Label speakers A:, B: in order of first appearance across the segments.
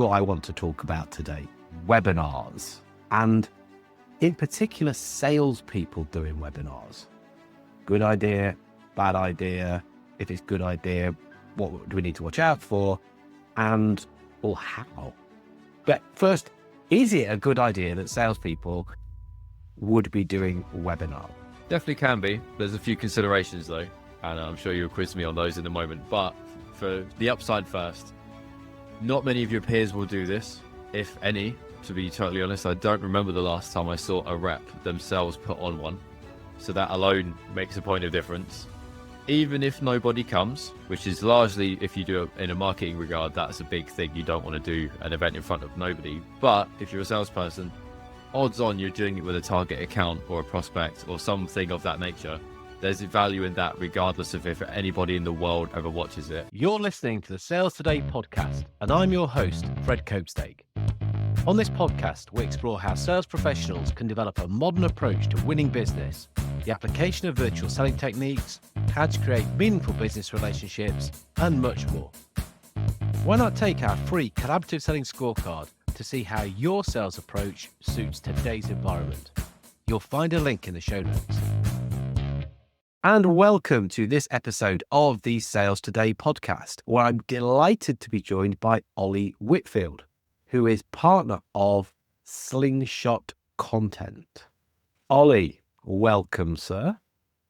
A: what I want to talk about today, webinars, and in particular, salespeople doing webinars. Good idea, bad idea. If it's good idea, what do we need to watch out for? And, or how? But first, is it a good idea that salespeople would be doing webinars?
B: Definitely can be. There's a few considerations though, and I'm sure you'll quiz me on those in a moment. But for the upside first, not many of your peers will do this, if any. To be totally honest, I don't remember the last time I saw a rep themselves put on one. So that alone makes a point of difference. Even if nobody comes, which is largely, if you do it in a marketing regard, that's a big thing. You don't want to do an event in front of nobody. But if you're a salesperson, odds on you're doing it with a target account or a prospect or something of that nature. There's value in that regardless of if anybody in the world ever watches it.
A: You're listening to the Sales Today podcast, and I'm your host, Fred Copestake. On this podcast, we explore how sales professionals can develop a modern approach to winning business, the application of virtual selling techniques, how to create meaningful business relationships, and much more. Why not take our free collaborative selling scorecard to see how your sales approach suits today's environment? You'll find a link in the show notes. And welcome to this episode of the Sales Today podcast, where I'm delighted to be joined by Ollie Whitfield, who is partner of Slingshot Content. Ollie, welcome, sir.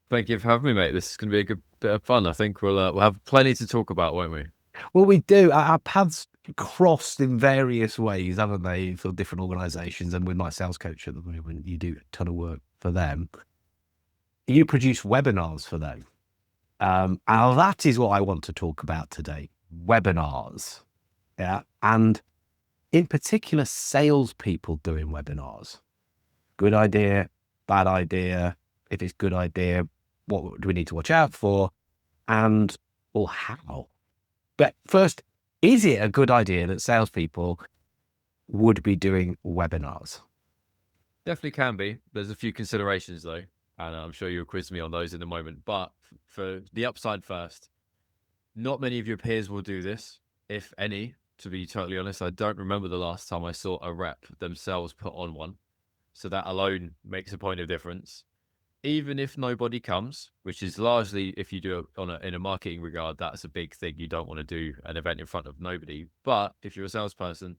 B: Thank you for having me, mate. This is going to be a good bit of fun. I think we'll have plenty to talk about, won't we?
A: Well, we do. Our paths crossed in various ways, haven't they, for different organisations. And with my sales coach at the moment, you do a ton of work for them. You produce webinars for them. And that is what I want to talk about today, webinars. Yeah. And in particular, salespeople doing webinars. Good idea, bad idea. If it's good idea, what do we need to watch out for? And, or how? But first, is it a good idea that salespeople would be doing webinars?
B: Definitely can be. There's a few considerations though, and I'm sure you'll quiz me on those in a moment. But for the upside first, not many of your peers will do this, if any. To be totally honest, I don't remember the last time I saw a rep themselves put on one. So that alone makes a point of difference. Even if nobody comes, which is largely, if you do it in a marketing regard, that's a big thing. You don't want to do an event in front of nobody. But if you're a salesperson,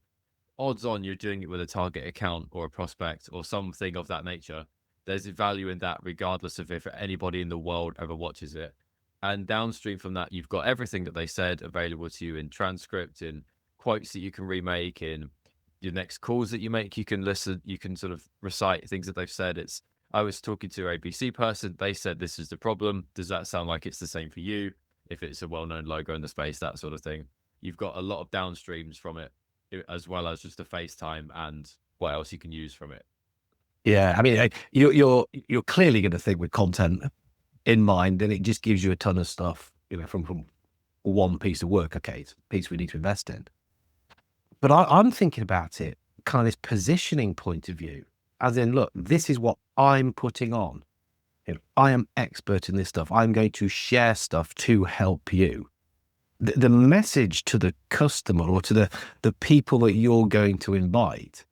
B: odds on you're doing it with a target account or a prospect or something of that nature. There's value in that regardless of if anybody in the world ever watches it. And downstream from that, you've got everything that they said available to you in transcript, in quotes that you can remake, in your next calls that you make. You can listen, you can sort of recite things that they've said. I was talking to a ABC person, they said this is the problem. Does that sound like it's the same for you? If it's a well-known logo in the space, that sort of thing. You've got a lot of downstreams from it, as well as just a FaceTime and what else you can use from it.
A: Yeah, I mean, you're clearly going to think with content in mind, and it just gives you a ton of stuff, from one piece of work. Okay, it's a piece we need to invest in. But I'm thinking about it kind of this positioning point of view, as in, look, this is what I'm putting on. I am expert in this stuff. I'm going to share stuff to help you. The message to the customer or to the people that you're going to invite,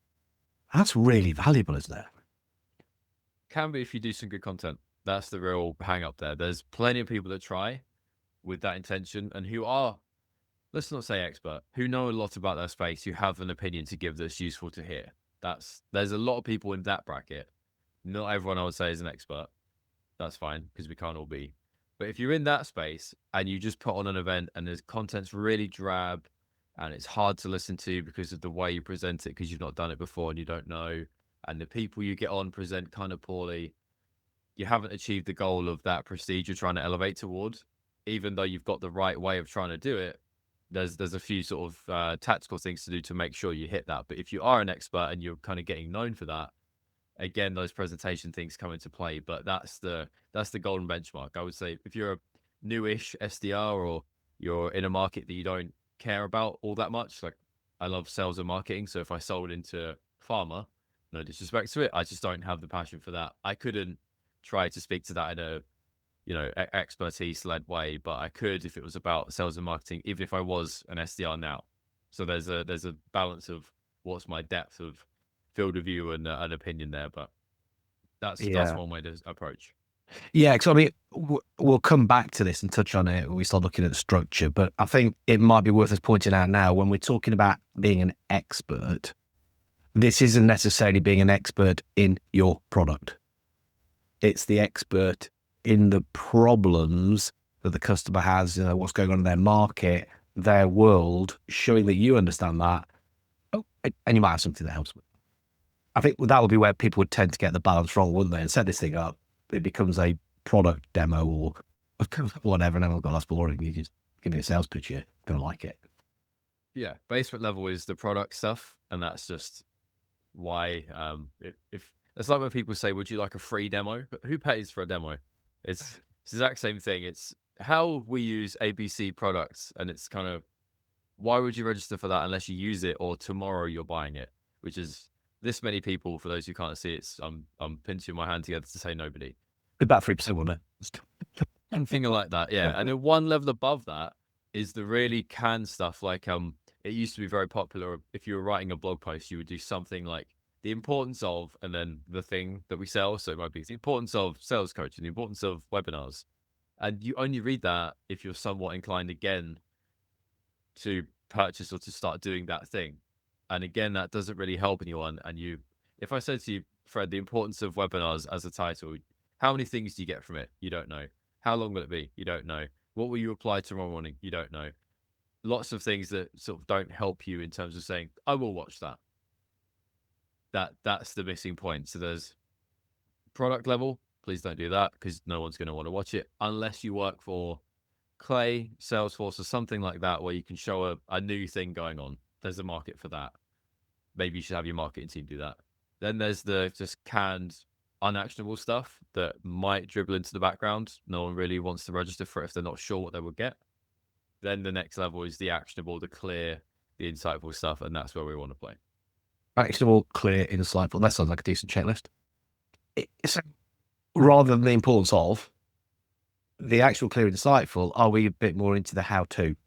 A: that's really valuable, isn't it?
B: Can be if you do some good content. That's the real hang up there. There's plenty of people that try with that intention and who are, let's not say expert, who know a lot about their space, who have an opinion to give that's useful to hear. There's a lot of people in that bracket. Not everyone, I would say, is an expert. That's fine, because we can't all be. But if you're in that space and you just put on an event and the content's really drab and it's hard to listen to because of the way you present it, because you've not done it before and you don't know, and the people you get on present kind of poorly, you haven't achieved the goal of that prestige you're trying to elevate towards. Even though you've got the right way of trying to do it, there's a few sort of tactical things to do to make sure you hit that. But if you are an expert and you're kind of getting known for that, again, those presentation things come into play. But that's the golden benchmark. I would say if you're a newish SDR or you're in a market that you don't care about all that much, like I love sales and marketing. So if I sold into pharma, no disrespect to it, I just don't have the passion for that. I couldn't try to speak to that in a expertise led way, but I could if it was about sales and marketing, even if I was an SDR now. So there's a balance of what's my depth of field of view and an opinion there, but that's one way to approach.
A: Yeah, because I mean, we'll come back to this and touch on it when we start looking at structure, but I think it might be worth us pointing out now when we're talking about being an expert, this isn't necessarily being an expert in your product. It's the expert in the problems that the customer has, what's going on in their market, their world, showing that you understand that. Oh, and you might have something that helps with. I think that would be where people would tend to get the balance wrong, wouldn't they? And set this thing up, it becomes a product demo or whatever, and everyone's got, that's boring. You just give me a sales pitch, you're going to like it.
B: Yeah, basement level is the product stuff, and that's just why. If it's like when people say, "Would you like a free demo?" But who pays for a demo? It's the exact same thing. It's how we use ABC products, and it's kind of why would you register for that unless you use it or tomorrow you're buying it, which is this many people. For those who can't see, it's I'm pinching my hand together to say nobody.
A: About 3%, wasn't it?
B: Something like that, yeah. And then one level above that is the really canned stuff. Like it used to be very popular. If you were writing a blog post, you would do something like the importance of, and then the thing that we sell. So it might be the importance of sales coaching, the importance of webinars. And you only read that if you're somewhat inclined again to purchase or to start doing that thing. And again, that doesn't really help anyone. And if I said to you, Fred, the importance of webinars as a title, how many things do you get from it? You don't know. How long will it be? You don't know. What will you apply tomorrow morning? You don't know. Lots of things that sort of don't help you in terms of saying, I will watch that. That's the missing point. So there's product level. Please don't do that because no one's going to want to watch it unless you work for Clay, Salesforce, or something like that, where you can show a new thing going on. There's a market for that. Maybe you should have your marketing team do that. Then there's the just canned, unactionable stuff that might dribble into the background. No one really wants to register for it if they're not sure what they will get. Then the next level is the actionable, the clear, the insightful stuff, and that's where we want to play.
A: Actionable, clear, insightful. That sounds like a decent checklist. So rather than the importance of the actual clear and insightful, are we a bit more into the how-to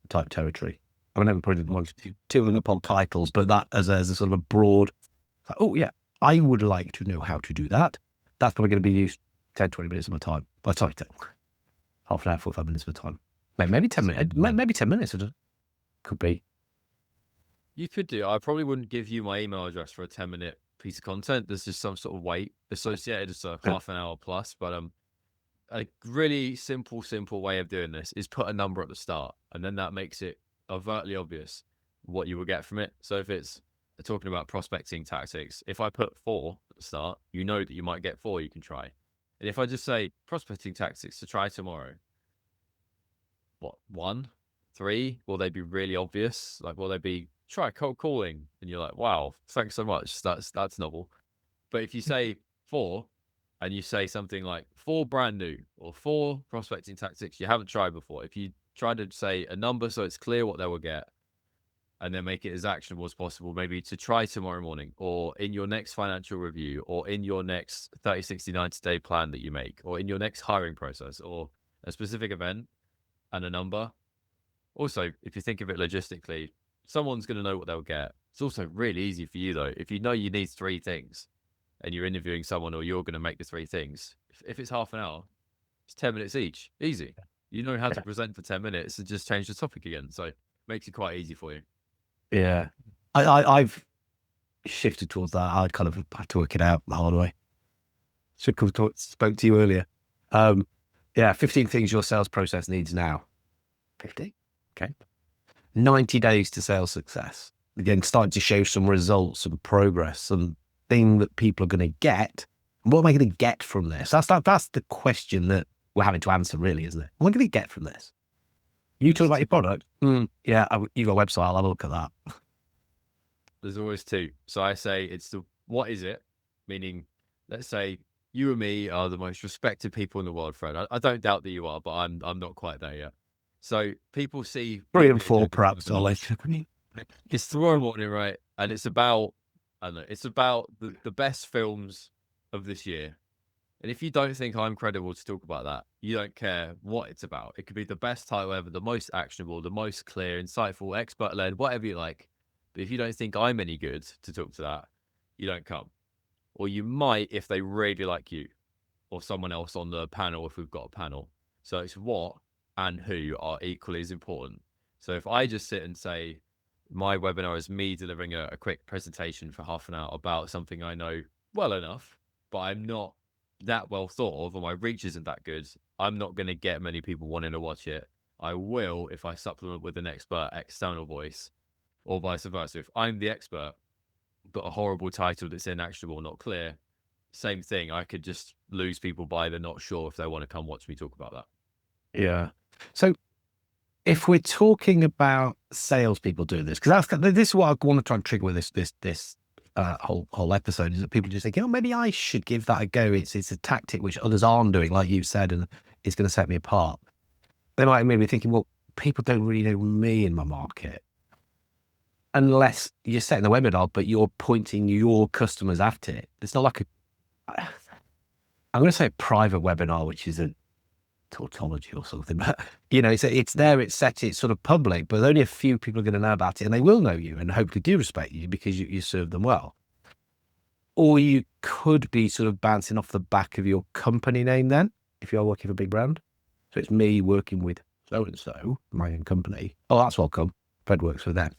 A: type territory? I mean, I haven't probably wanted two of them upon titles, but that as a sort of a broad, like, oh yeah, I would like to know how to do that. That's probably going to be used 10, 20 minutes of my time. Well, sorry, half an hour, 45 minutes of the time. Maybe 10 minutes. Maybe 10 minutes. Could be.
B: You could do. I probably wouldn't give you my email address for a 10-minute piece of content. There's just some sort of weight associated. It's a half an hour plus, but a really simple way of doing this is put a number at the start, and then that makes it overtly obvious what you will get from it. So if it's talking about prospecting tactics, if I put 4 at the start, you know that you might get 4 you can try. And if I just say prospecting tactics to try tomorrow, what, 1, 3? Will they be really obvious? Like, will they be try cold calling? And you're like, wow, thanks so much. That's novel. But if you say 4 and you say something like 4 brand new or 4 prospecting tactics you haven't tried before, if you try to say a number so it's clear what they will get, and then make it as actionable as possible, maybe to try tomorrow morning or in your next financial review or in your next 30, 60, 90-day plan that you make or in your next hiring process or a specific event and a number. Also, if you think of it logistically, someone's going to know what they'll get. It's also really easy for you, though. If you know you need 3 things and you're interviewing someone or you're going to make the 3 things, if it's half an hour, it's 10 minutes each. Easy. You know how to present for 10 minutes and just change the topic again. So it makes it quite easy for you.
A: Yeah. I've shifted towards that. I kind of had to work it out the hard way. Should have spoke to you earlier. 15 things your sales process needs now. 50? Okay. 90 days to sales success. Again, starting to show some results, some progress, some thing that people are going to get. What am I going to get from this? That's the question that we're having to answer, really, isn't it? What am I going to get from this? You talk about your product? Yeah, you've got a website. I'll have a look at that.
B: There's always 2. So I say it's the what is it? Meaning, let's say you and me are the most respected people in the world, Fred. I don't doubt that you are, but I'm not quite there yet. So people see
A: 3 and 4, perhaps. Ollie.
B: It's tomorrow morning, right? And it's about, I don't know, it's about the best films of this year. And if you don't think I'm credible to talk about that, you don't care what it's about. It could be the best title ever, the most actionable, the most clear, insightful, expert-led, whatever you like. But if you don't think I'm any good to talk to that, you don't come. Or you might if they really like you or someone else on the panel if we've got a panel. So it's what and who are equally as important. So if I just sit and say, my webinar is me delivering a quick presentation for half an hour about something I know well enough, but I'm not that well thought of, or my reach isn't that good, I'm not going to get many people wanting to watch it. I will if I supplement with an expert external voice, or vice versa. If I'm the expert, but a horrible title that's inactionable, not clear, same thing. I could just lose people by they're not sure if they want to come watch me talk about that.
A: Yeah. So if we're talking about salespeople doing this, because this is what I want to try and trigger with this whole episode, is that people just think, oh, maybe I should give that a go. It's a tactic which others aren't doing, like you said, and it's going to set me apart. They might maybe be thinking, well, people don't really know me in my market, unless you're setting the webinar, but you're pointing your customers at it. It's not like I'm going to say a private webinar, which is a tautology or something, but it's there, it's set, it's sort of public, but only a few people are going to know about it, and they will know you and hopefully do respect you because you serve them well. Or you could be sort of bouncing off the back of your company name then, if you're working for a big brand. So it's me working with so-and-so, my own company. Oh, that's welcome. Fred works for them.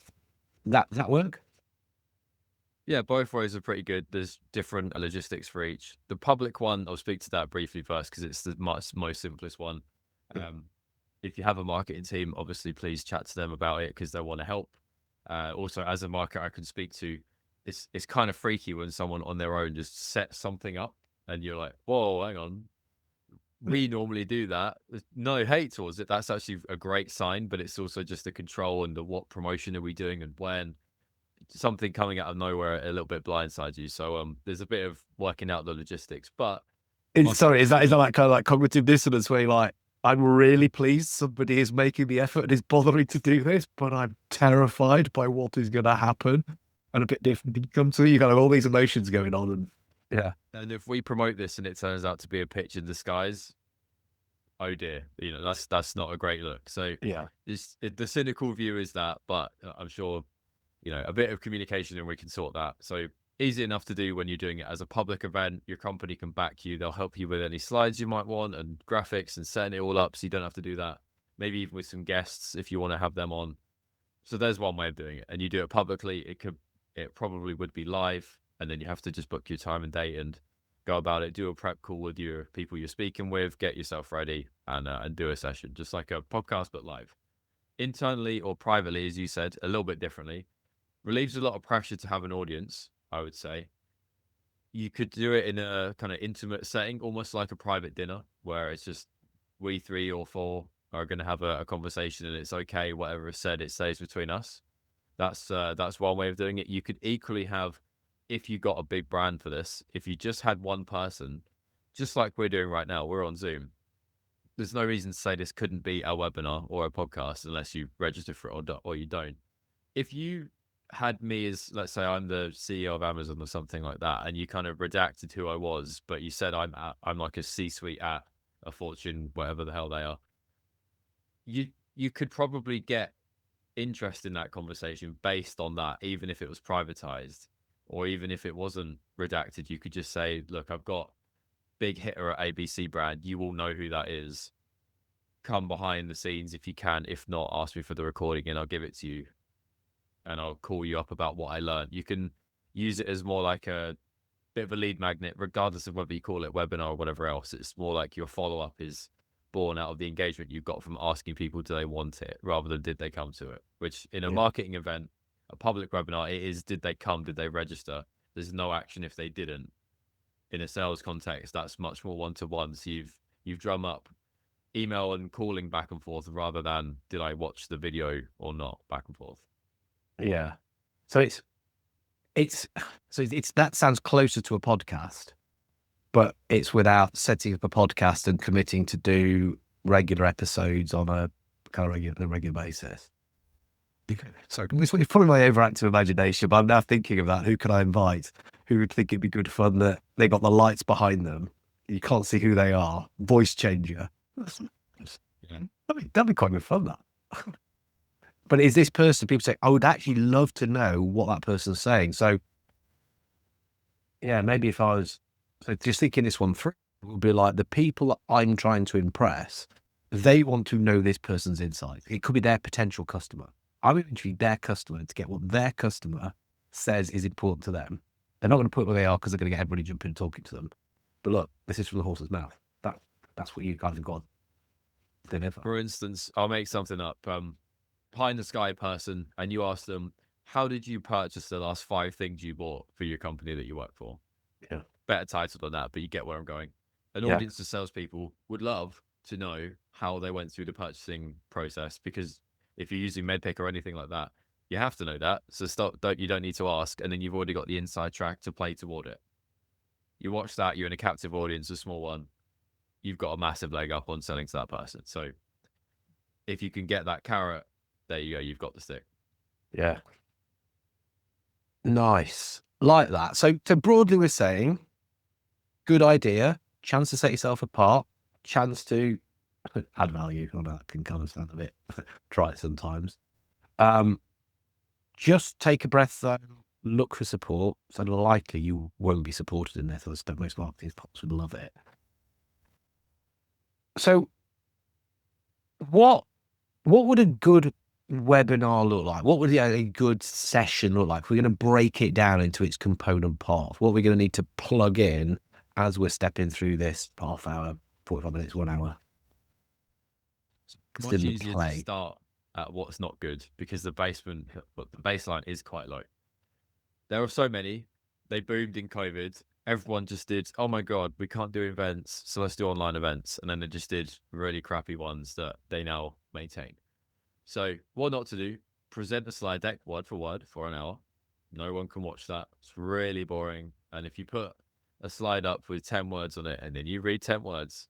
A: Does that work?
B: Yeah, both ways are pretty good. There's different logistics for each. The public one, I'll speak to that briefly first because it's the most simplest one. If you have a marketing team, obviously, please chat to them about it because they want to help. Also, as a marketer, I can speak to, it's kind of freaky when someone on their own just sets something up and you're like, whoa, hang on. We normally do that. There's no hate towards it. That's actually a great sign, but it's also just the control and the what promotion are we doing and when. Something coming out of nowhere a little bit blindsides you. So there's a bit of working out the logistics, but
A: is that like kind of like cognitive dissonance where you're like, I'm really pleased somebody is making the effort and is bothering to do this, but I'm terrified by what is going to happen, and a bit different income to you. Kind of all these emotions going on, and yeah.
B: And if we promote this and it turns out to be a pitch in disguise, oh dear, that's not a great look. So
A: Yeah,
B: the cynical view is that, but I'm sure a bit of communication and we can sort that. So easy enough to do when you're doing it as a public event. Your company can back you. They'll help you with any slides you might want and graphics and setting it all up so you don't have to do that. Maybe even with some guests if you want to have them on. So there's one way of doing it. And you do it publicly. It probably would be live, and then you have to just book your time and date and go about it. Do a prep call with your people you're speaking with, get yourself ready, and do a session, just like a podcast but live. Internally or privately, as you said, a little bit differently. Relieves a lot of pressure to have an audience, I would say. You could do it in a kind of intimate setting, almost like a private dinner, where it's just we 3 or 4 are going to have a conversation, and it's okay, whatever is said, it stays between us. That's one way of doing it. You could equally have, if you got a big brand for this, if you just had one person, just like we're doing right now, we're on Zoom. There's no reason to say this couldn't be a webinar or a podcast unless you register for it or you don't. If you had me as, let's say I'm the CEO of Amazon or something like that, and you kind of redacted who I was, but you said I'm like a C-suite at a Fortune, whatever the hell they are, you could probably get interest in that conversation based on that, even if it was privatized or even if it wasn't redacted. You could just say, look, I've got big hitter at ABC brand. You will know who that is. Come behind the scenes if you can. If not, ask me for the recording and I'll give it to you. And I'll call you up about what I learned. You can use it as more like a bit of a lead magnet, regardless of whether you call it webinar or whatever else. It's more like your follow-up is born out of the engagement you got from asking people, do they want it, rather than did they come to it, which in a marketing event, a public webinar, it is, did they come, did they register? There's no action if they didn't. In a sales context, that's much more one-to-one. So you've drum up email and calling back and forth rather than did I watch the video or not, back and forth.
A: Yeah. So it's that sounds closer to a podcast, but it's without setting up a podcast and committing to do regular episodes on a kind of regular basis. So it's probably my overactive imagination, but I'm now thinking of that. Who can I invite? Who would think it'd be good fun that they got the lights behind them You can't see who they are. Voice changer.
B: Yeah.
A: That'd be quite good fun, that. But is this person, people say, I would actually love to know what that person's saying. So, yeah, maybe if I was just thinking this one through, it would be like the people that I'm trying to impress, they want to know this person's insight. It could be their potential customer. I'm eventually their customer to get what their customer says is important to them. They're not going to put where they are because they're going to get everybody jumping and talking to them. But look, this is from the horse's mouth. That's what you guys have got to deliver.
B: For instance, I'll make something up. Pie in the sky person, and you ask them, how did you purchase the last 5 things you bought for your company that you work for?
A: Yeah.
B: Better title than that, but you get where I'm going. An
A: Yeah.
B: audience of salespeople would love to know how they went through the purchasing process, because if you're using MedPick or anything like that, you have to know that. So you don't need to ask, and then you've already got the inside track to play toward it. You watch that, you're in a captive audience, a small one. You've got a massive leg up on selling to that person. So if you can get that carrot, there you go. You've got the stick.
A: Yeah. Nice. Like that. So broadly, we're saying, good idea, chance to set yourself apart, chance to add value. I know that can kind of sound a bit try sometimes. Just take a breath, though. Look for support. So likely you won't be supported in this. Most marketing pops would love it. So what would a good webinar look like? What would a good session look like? We're going to break it down into its component parts. What we're going to need to plug in as we're stepping through this half hour, 45 minutes, 1 hour.
B: Much easier to start at what's not good, because the baseline is quite low. There are so many. They boomed in COVID. Everyone just did, oh my God, we can't do events, so let's do online events. And then they just did really crappy ones that they now maintain. So what not to do, present the slide deck word for word for an hour. No one can watch that. It's really boring. And if you put a slide up with 10 words on it and then you read 10 words,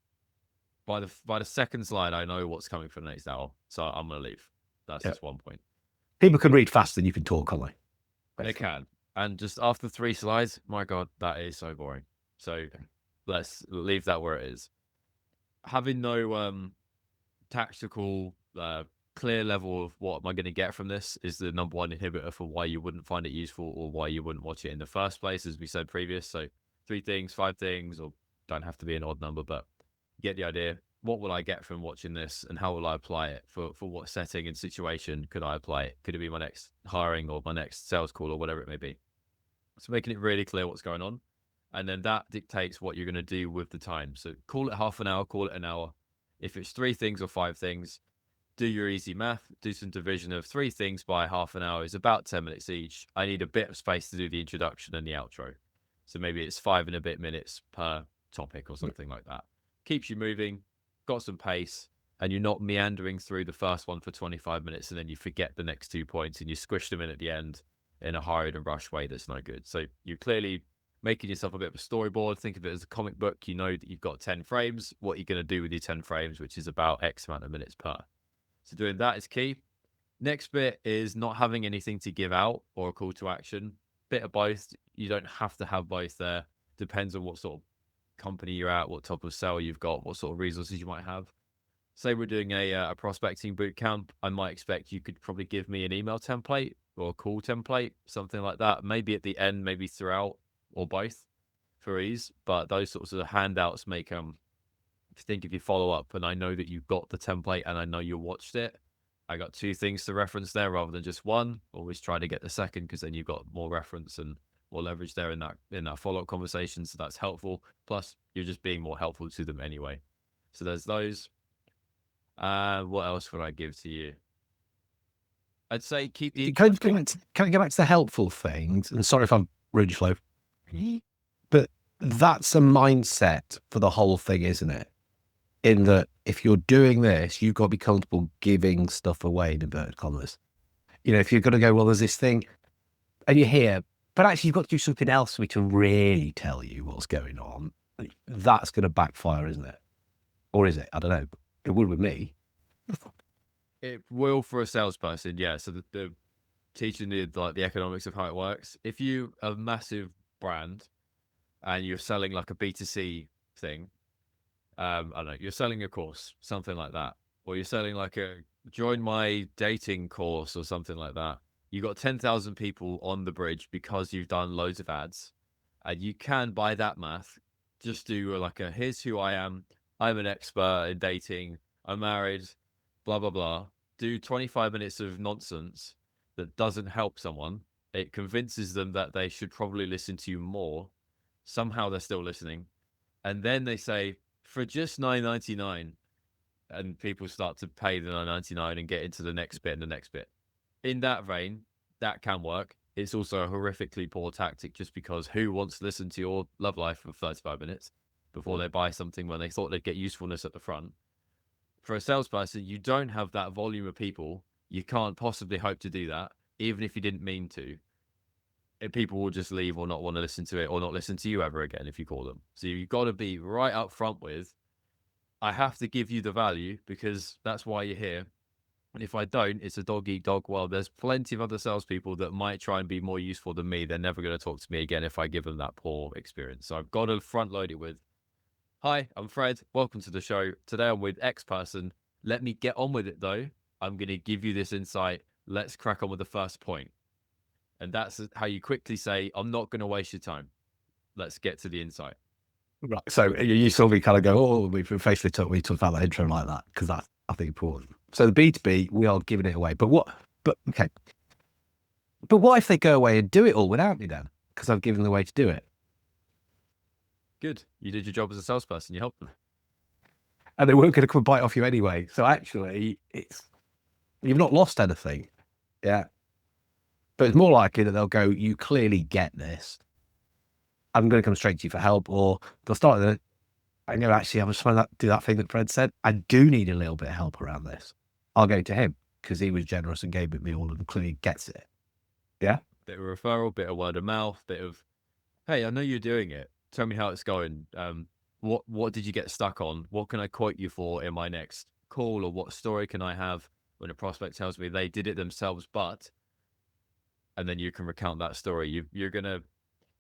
B: by the second slide, I know what's coming for the next hour. So I'm going to leave. That's just one point.
A: People can read faster than you can talk, can't they?
B: They can. And just after 3 slides, my God, that is so boring. So let's leave that where it is. Having no tactical, clear level of what am I going to get from this is the number one inhibitor for why you wouldn't find it useful or why you wouldn't watch it in the first place, as we said previous. So 3 things, 5 things, or don't have to be an odd number, but get the idea. What will I get from watching this, and how will I apply it? For what setting and situation could I apply it? Could it be my next hiring or my next sales call or whatever it may be? So making it really clear what's going on, and then that dictates what you're going to do with the time. So call it half an hour, call it an hour. If it's 3 things or 5 things, do your easy math, do some division of 3 things by half an hour is about 10 minutes each. I need a bit of space to do the introduction and the outro. So maybe it's 5 and a bit minutes per topic or something like that. Keeps you moving, got some pace, and you're not meandering through the first one for 25 minutes and then you forget the next 2 points and you squish them in at the end in a hurried and rushed way that's no good. So you're clearly making yourself a bit of a storyboard. Think of it as a comic book. You know that you've got 10 frames, what you're going to do with your 10 frames, which is about X amount of minutes per. So doing that is key. Next bit is not having anything to give out or a call to action. Bit of both. You don't have to have both there. Depends on what sort of company you're at, what type of sale you've got, what sort of resources you might have. Say we're doing a prospecting boot camp, I might expect you could probably give me an email template or a call template, something like that. Maybe at the end, maybe throughout, or both for ease. But those sorts of handouts make think if you follow up and I know that you've got the template and I know you watched it, I got 2 things to reference there rather than just one. Always try to get the second, because then you've got more reference and more leverage there in that follow-up conversation. So that's helpful. Plus, you're just being more helpful to them anyway. So there's those. What else would I give to you? I'd say keep the...
A: Can I go back to the helpful things? And sorry if I'm really slow. But that's a mindset for the whole thing, isn't it? In that if you're doing this, you've got to be comfortable giving stuff away, in inverted commas. You know, if you're going to go, well, there's this thing, and you're here, but actually you've got to do something else for me to really tell you what's going on. That's going to backfire, isn't it? Or is it? I don't know. It would with me.
B: It will for a salesperson, yeah. So the teaching the economics of how it works. If you are a massive brand and you're selling like a B2C thing, I don't know, you're selling a course, something like that, or you're selling like a join my dating course or something like that. You got 10,000 people on the bridge because you've done loads of ads, and you can, by that math, just do like a here's who I am. I'm an expert in dating. I'm married. Blah blah blah. Do 25 minutes of nonsense that doesn't help someone. It convinces them that they should probably listen to you more. Somehow they're still listening, and then they say for just $9.99, and people start to pay the $9.99 and get into the next bit and the next bit. In that vein, that can work. It's also a horrifically poor tactic, just because who wants to listen to your love life for 35 minutes before they buy something when they thought they'd get usefulness at the front? For a salesperson, you don't have that volume of people. You can't possibly hope to do that, even if you didn't mean to. People will just leave or not want to listen to it, or not listen to you ever again if you call them. So you've got to be right up front with, I have to give you the value because that's why you're here. And if I don't, it's a dog eat dog world. There's plenty of other salespeople that might try and be more useful than me. They're never going to talk to me again if I give them that poor experience. So I've got to front load it with, hi, I'm Fred. Welcome to the show. Today I'm with X person. Let me get on with it though. I'm going to give you this insight. Let's crack on with the first point. And that's how you quickly say, I'm not going to waste your time. Let's get to the insight.
C: Right. So you saw me kind of go, oh, we talked about that intro like that, because that's, I think, important. So the B2B, we are giving it away. But what if they go away and do it all without me then? Because I've given them the way to do it.
B: Good. You did your job as a salesperson. You helped them.
C: And they weren't going to come and bite off you anyway. So actually, you've not lost anything. Yeah. But it's more likely that they'll go, you clearly get this. I'm going to come straight to you for help. Or they'll start with, I know, actually, I was trying to do that thing that Fred said. I do need a little bit of help around this. I'll go to him because he was generous and gave it me all and clearly gets it. Yeah.
B: Bit of referral, bit of word of mouth, bit of, hey, I know you're doing it. Tell me how it's going. What did you get stuck on? What can I quote you for in my next call? Or what story can I have when a prospect tells me they did it themselves, and then you can recount that story. You're going to,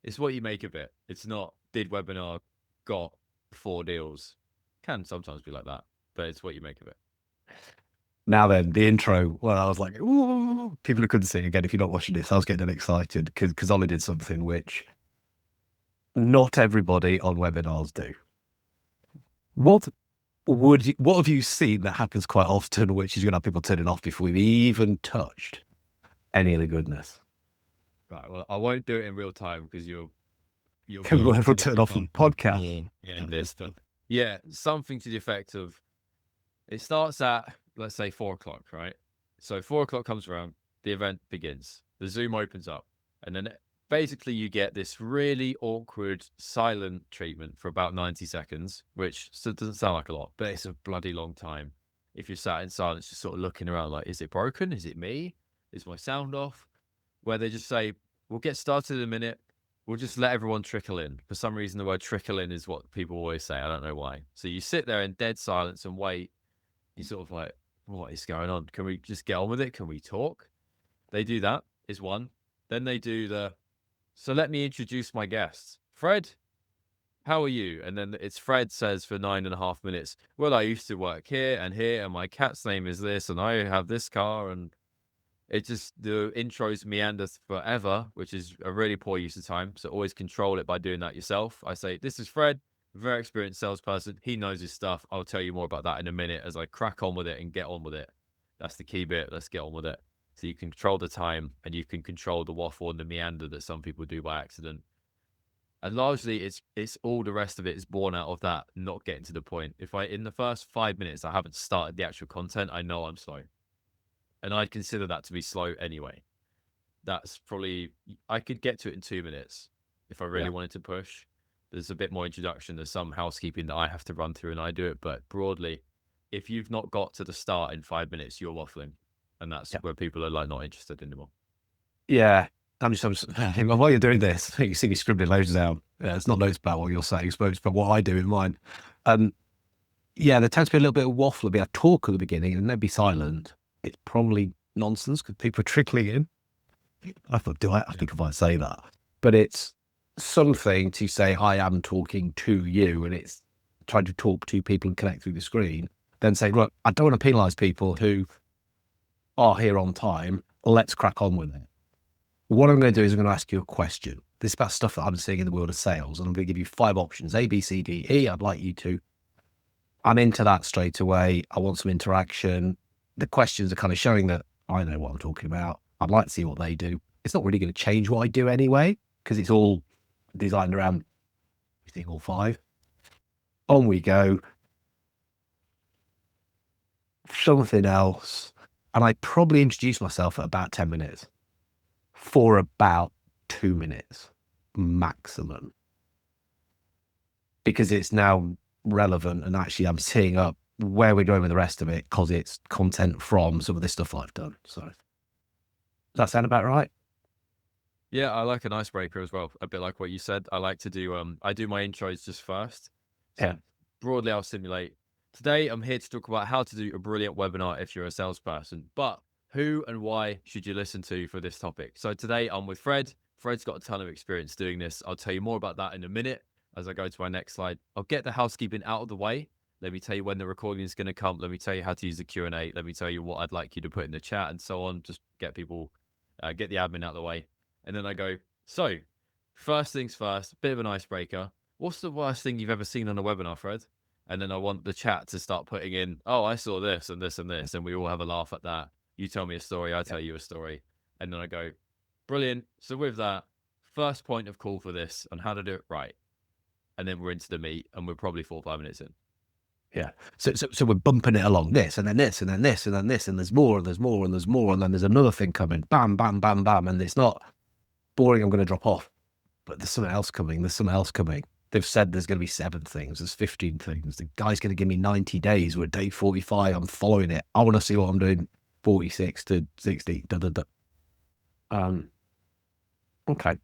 B: it's what you make of it. It's not, did webinar, got 4 deals. Can sometimes be like that, but it's what you make of it.
C: Now then, the intro, well, I was like, ooh, people who couldn't see, again, if you're not watching this, I was getting excited because Ollie did something which not everybody on webinars do. What have you seen that happens quite often, which is going to have people turning off before we've even touched any of the goodness?
B: Right. Well, I won't do it in real time because you'll
C: will turn off the podcast.
B: Yeah, something to the effect of, it starts at, let's say, 4:00, right? So 4:00 comes around, the event begins, the Zoom opens up, and then basically you get this really awkward silent treatment for about 90 seconds, which doesn't sound like a lot, but it's a bloody long time. If you're sat in silence, just sort of looking around like, is it broken? Is it me? Is my sound off? Where they just say, we'll get started in a minute. We'll just let everyone trickle in. For some reason, the word trickle in is what people always say. I don't know why. So you sit there in dead silence and wait. You're sort of like, what is going on? Can we just get on with it? Can we talk? They do that, is one. Then they do so let me introduce my guests. Fred, how are you? And then it's Fred says for 9.5 minutes, well, I used to work here, and my cat's name is this, and I have this car, and it just, the intros meander forever, which is a really poor use of time. So always control it by doing that yourself. I say, this is Fred, very experienced salesperson. He knows his stuff. I'll tell you more about that in a minute as I crack on with it and get on with it. That's the key bit. Let's get on with it. So you can control the time and you can control the waffle and the meander that some people do by accident. And largely it's all the rest of it is born out of that, not getting to the point. If in the first 5 minutes, I haven't started the actual content, I know I'm slow. And I'd consider that to be slow anyway. That's probably, I could get to it in 2 minutes if I really wanted to push. There's a bit more introduction. There's some housekeeping that I have to run through and I do it. But broadly, if you've not got to the start in 5 minutes, you're waffling. And that's where people are like not interested anymore.
C: Yeah. I'm just while you're doing this, you see me scribbling loads down. It's not notes about what you're saying, I suppose, but what I do in mine. There tends to be a little bit of waffle, a bit of talk at the beginning, and then be silent. It's probably nonsense because people are trickling in. I think I might say that, but it's something to say, I am talking to you, and it's trying to talk to people and connect through the screen, then say, look, I don't want to penalise people who are here on time. Let's crack on with it. What I'm going to do is I'm going to ask you a question. This is about stuff that I'm seeing in the world of sales. And I'm going to give you 5 options, A, B, C, D, E. I'd like you to, I'm into that straight away. I want some interaction. The questions are kind of showing that I know what I'm talking about. I'd like to see what they do. It's not really going to change what I do anyway, because it's all designed around all 5. On we go. Something else. And I probably introduce myself at about 10 minutes for about 2 minutes maximum, because it's now relevant and actually I'm seeing up where we're going with the rest of it, because it's content from some of this stuff I've done. So does that sound about right?
B: Yeah, I like an icebreaker as well. A bit like what you said. I like to do, I do my intros just first. So
C: Yeah.
B: broadly, I'll simulate. Today, I'm here to talk about how to do a brilliant webinar if you're a salesperson, but who and why should you listen to for this topic? So today I'm with Fred. Fred's got a ton of experience doing this. I'll tell you more about that in a minute as I go to my next slide. I'll get the housekeeping out of the way. Let me tell you when the recording is going to come. Let me tell you how to use the Q&A. Let me tell you what I'd like you to put in the chat and so on. Just get people, get the admin out of the way. And then I go, so first things first, bit of an icebreaker. What's the worst thing you've ever seen on a webinar, Fred? And then I want the chat to start putting in, oh, I saw this and this and this. And we all have a laugh at that. You tell me a story, I tell you a story. And then I go, brilliant. So with that, first point of call for this and how to do it right. And then we're into the meat and we're probably 4 or 5 minutes in.
C: Yeah. So we're bumping it along, this and then this and then this and then this, and there's more and there's more and there's more. And then there's another thing coming, bam, bam, bam, bam. And it's not boring, I'm going to drop off, but there's something else coming. There's something else coming. They've said there's going to be 7 things. There's 15 things. The guy's going to give me 90 days. We're at day 45. I'm following it. I want to see what I'm doing 46 to 60. Da, da, da. Okay.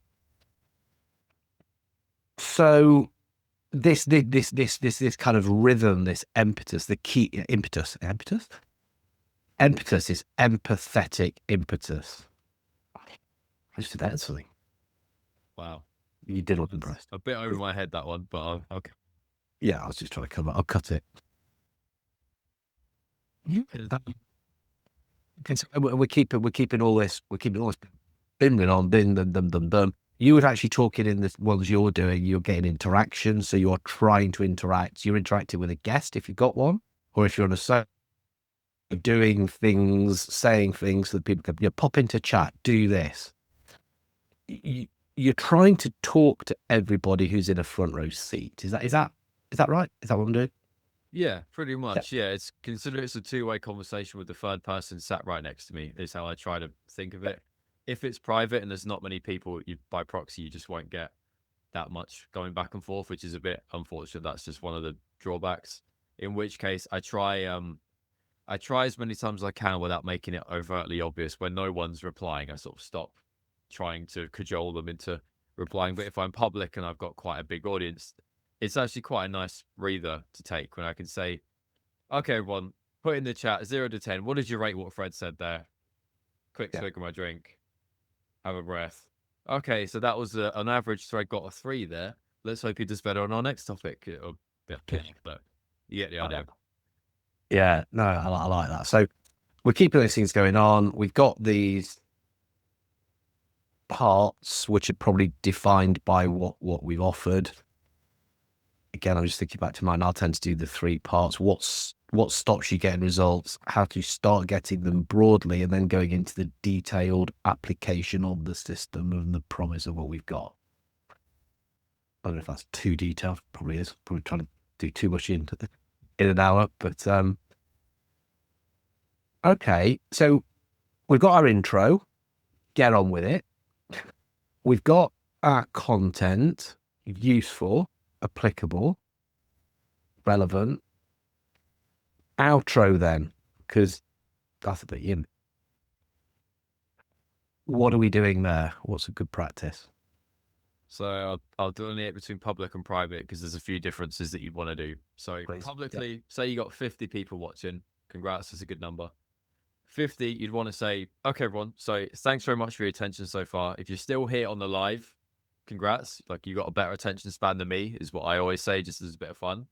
C: So this kind of rhythm, this impetus, the key impetus is empathetic impetus. I just did that something.
B: Wow.
C: You did look impressed.
B: A bit over my head, that one, but okay.
C: Yeah, I was just trying to cover. I'll cut it. Okay, so we're keeping all this bimbling on, dum. You would actually talking in the ones you're doing, you're getting interaction, so you're trying to interact. You're interacting with a guest if you've got one, or if you're on a site, doing things, saying things so that people can pop into chat, do this. You're trying to talk to everybody who's in a front row seat. Is that right? Is that what I'm doing?
B: Yeah, pretty much. Yeah, it's consider it's a 2-way conversation with the third person sat right next to me. Is how I try to think of it. If it's private and there's not many people, by proxy, you just won't get that much going back and forth, which is a bit unfortunate. That's just one of the drawbacks. In which case, I try as many times as I can without making it overtly obvious. When no one's replying, I sort of stop trying to cajole them into replying. But if I'm public and I've got quite a big audience, it's actually quite a nice breather to take when I can say, okay, everyone, put in the chat 0 to 10. What did you rate what Fred said there? Quick swig of my drink. Have a breath. Okay, so that was on average, Fred got a 3 there. Let's hope he does better on our next topic. But you get the idea.
C: Yeah, no, I like that. So we're keeping those things going on. We've got these parts which are probably defined by what we've offered. Again, I'm just thinking back to mine. I'll tend to do the 3 parts. What stops you getting results, how to start getting them broadly, and then going into the detailed application of the system and the promise of what we've got. I don't know if that's too detailed. Probably is. Probably trying to do too much in an hour. But okay, so we've got our intro. Get on with it. We've got our content, useful, applicable, relevant. Outro then, because that's a bit in. What are we doing there? What's a good practice?
B: So I'll delineate between public and private because there's a few differences that you'd want to do. So
C: Please.
B: Publicly, say you got 50 people watching. Congrats, that's a good number. 50, you'd want to say, okay, everyone, so thanks very much for your attention so far. If you're still here on the live, congrats. Like, you got a better attention span than me, is what I always say, just as a bit of fun.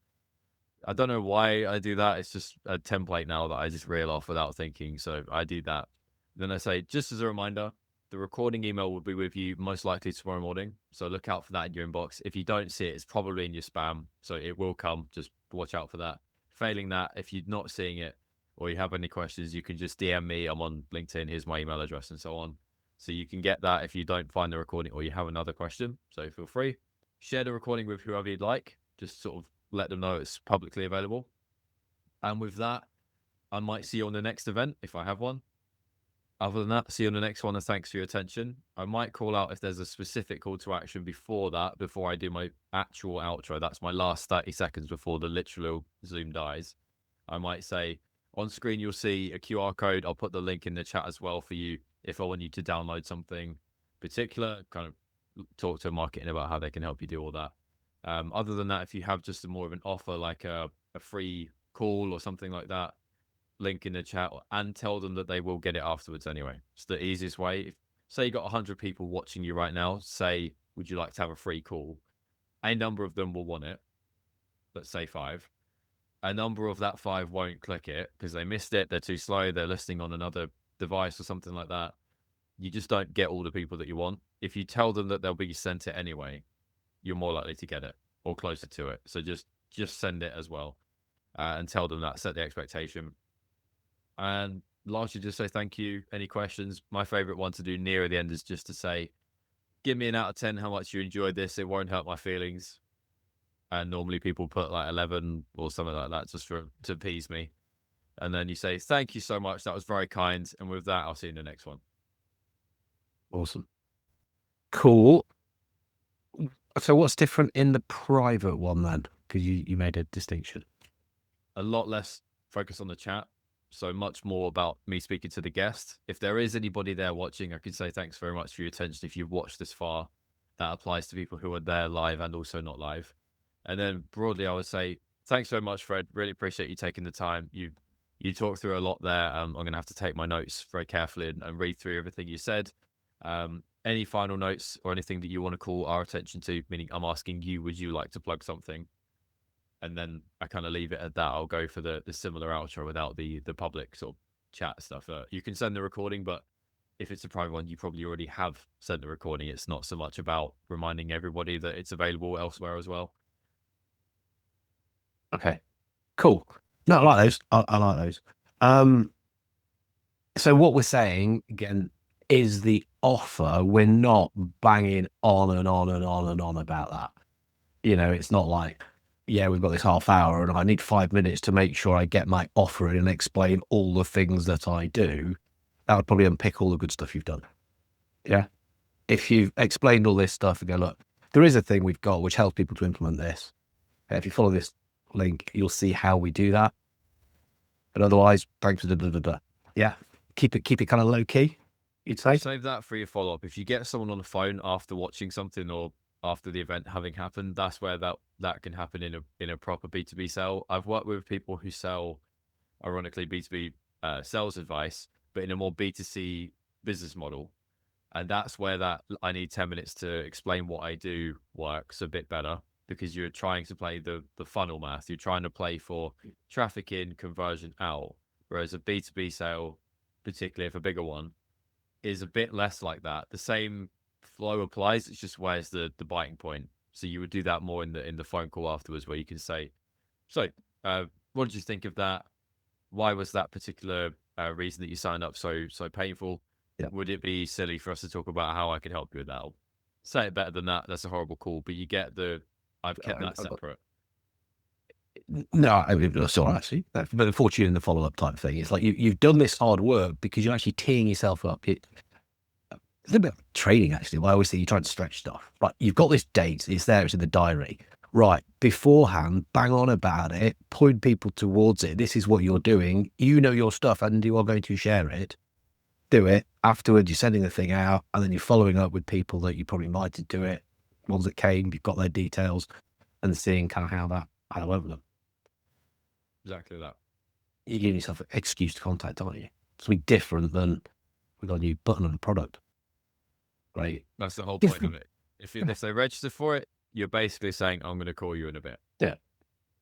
B: I don't know why I do that. It's just a template now that I just reel off without thinking. So I do that. Then I say, just as a reminder, the recording email will be with you most likely tomorrow morning. So look out for that in your inbox. If you don't see it, it's probably in your spam. So it will come. Just watch out for that. Failing that, if you're not seeing it or you have any questions, you can just DM me. I'm on LinkedIn. Here's my email address and so on. So you can get that if you don't find the recording or you have another question. So feel free. Share the recording with whoever you'd like. Just sort of let them know it's publicly available. And with that, I might see you on the next event if I have one. Other than that, see you on the next one, and thanks for your attention. I might call out if there's a specific call to action before that, before I do my actual outro. That's my last 30 seconds before the literal Zoom dies. I might say, on screen, you'll see a QR code. I'll put the link in the chat as well for you if I want you to download something particular, kind of talk to marketing about how they can help you do all that. Other than that, if you have just more of an offer, like a free call or something like that, link in the chat, and tell them that they will get it afterwards anyway. It's the easiest way. If, say you got 100 people watching you right now, say, would you like to have a free call? A number of them will want it. Let's say 5. A number of that 5 won't click it because they missed it. They're too slow. They're listening on another device or something like that. You just don't get all the people that you want. If you tell them that they'll be sent it anyway, you're more likely to get it or closer to it. So just send it as well, and tell them that, set the expectation. And largely just say thank you. Any questions? My favorite one to do near the end is just to say, give me an out of 10 how much you enjoyed this. It won't hurt my feelings. And normally people put like 11 or something like that just to appease me. And then you say, thank you so much. That was very kind. And with that, I'll see you in the next one.
C: Awesome. Cool. So what's different in the private one then? Because you made a distinction.
B: A lot less focus on the chat. So much more about me speaking to the guest. If there is anybody there watching, I can say thanks very much for your attention. If you've watched this far, that applies to people who are there live and also not live. And then broadly, I would say, thanks so much, Fred. Really appreciate you taking the time. You talked through a lot there. I'm going to have to take my notes very carefully and read through everything you said. Any final notes or anything that you want to call our attention to, meaning I'm asking you, would you like to plug something? And then I kind of leave it at that. I'll go for the similar outro without the public sort of chat stuff. You can send the recording, but if it's a private one, you probably already have sent the recording. It's not so much about reminding everybody that it's available elsewhere as well.
C: Okay, cool. No, I like those. I like those. So what we're saying again is the offer. We're not banging on and on and on and on about that. You know, it's not like, yeah, we've got this half hour and I need 5 minutes to make sure I get my offer in and explain all the things that I do. That would probably unpick all the good stuff you've done. Yeah. If you've explained all this stuff and go, look, there is a thing we've got which helps people to implement this. If you follow this link, you'll see how we do that. But otherwise, thanks for yeah. Keep it kind of low key, you'd say.
B: Save that for your follow up. If you get someone on the phone after watching something or after the event having happened, that's where that can happen in a proper B2B sale. I've worked with people who sell, ironically, B2B sales advice, but in a more B2C business model. And that's where that I need 10 minutes to explain what I do works a bit better, because you're trying to play the funnel math. You're trying to play for traffic in, conversion out. Whereas a B2B sale, particularly if a bigger one, is a bit less like that. The same flow applies. It's just where's the biting point. So you would do that more in the phone call afterwards, where you can say, so what did you think of that? Why was that particular reason that you signed up so painful?
C: Yeah.
B: Would it be silly for us to talk about how I could help you with that? I'll say it better than that. That's a horrible call, but you get I've kept that separate.
C: No, I mean, that's all right, actually. But the fortune in the follow up type thing. It's like you've done this hard work because you're actually teeing yourself up. It's a little bit of training, actually. I always think you're trying to stretch stuff. Right, you've got this date. It's there. It's in the diary. Right, beforehand, bang on about it. Point people towards it. This is what you're doing. You know your stuff, and you are going to share it. Do it. Afterwards, you're sending the thing out, and then you're following up with people that you probably invited to it. Ones that came, you've got their details, and seeing kind of how that went with them.
B: Exactly that.
C: You're giving yourself an excuse to contact, aren't you? Something different than we've got a new button on the product. Right.
B: That's the whole point of it. If they register for it, you're basically saying, I'm going to call you in a bit.
C: Yeah.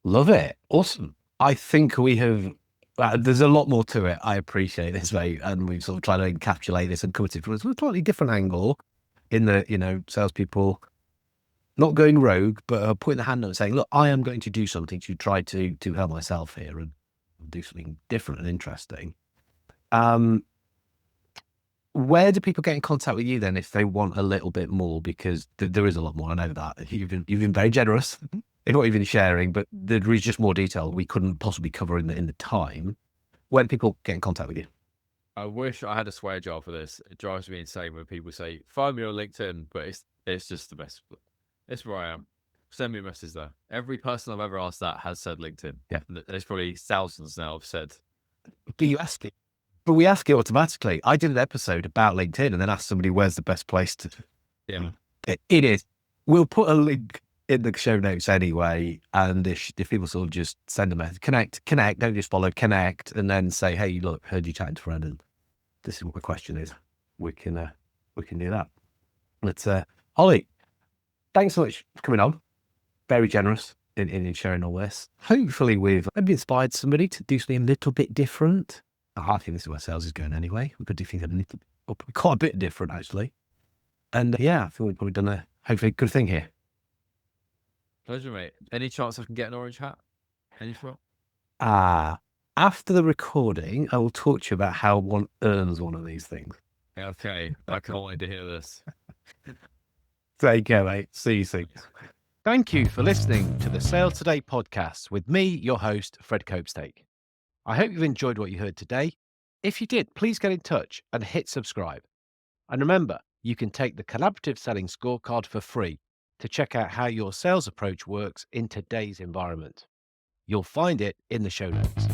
C: Love it. Awesome. I think we have, there's a lot more to it. I appreciate this, mate. And we've sort of tried to encapsulate this and come at it from a slightly different angle in the, salespeople not going rogue, but putting the hand up and saying, look, I am going to do something to try to help myself here and do something different and interesting. Where do people get in contact with you then if they want a little bit more? Because there is a lot more. I know that you've been very generous in what you've been sharing, but there is just more detail we couldn't possibly cover in the time. Where do people get in contact with you?
B: I wish I had a swear jar for this. It drives me insane when people say, find me on LinkedIn, but it's just the best. It's where I am. Send me a message there. Every person I've ever asked that has said LinkedIn.
C: Yeah.
B: There's probably thousands now have said.
C: But you ask it. But we ask it automatically. I did an episode about LinkedIn and then asked somebody, where's the best place to...
B: Yeah.
C: It is. We'll put a link in the show notes anyway. And if people sort of just send a message, connect, don't just follow, connect, and then say, hey, look, heard you chatting to a friend and this is what the question is. We can do that. But Ollie, thanks so much for coming on. Very generous in sharing all this. Hopefully we've maybe inspired somebody to do something a little bit different. I think this is where sales is going anyway. We could do things a little bit, quite a bit different actually. And I feel we've probably done a hopefully good thing here.
B: Pleasure, mate. Any chance I can get an orange hat? Any thought?
C: After the recording, I will talk to you about how one earns one of these things.
B: Okay, I can't wait to hear this.
C: Take care, mate. See you soon.
A: Thank you for listening to the Sales Today podcast with me, your host, Fred Copestake. I hope you've enjoyed what you heard today. If you did, please get in touch and hit subscribe. And remember, you can take the Collaborative Selling Scorecard for free to check out how your sales approach works in today's environment. You'll find it in the show notes.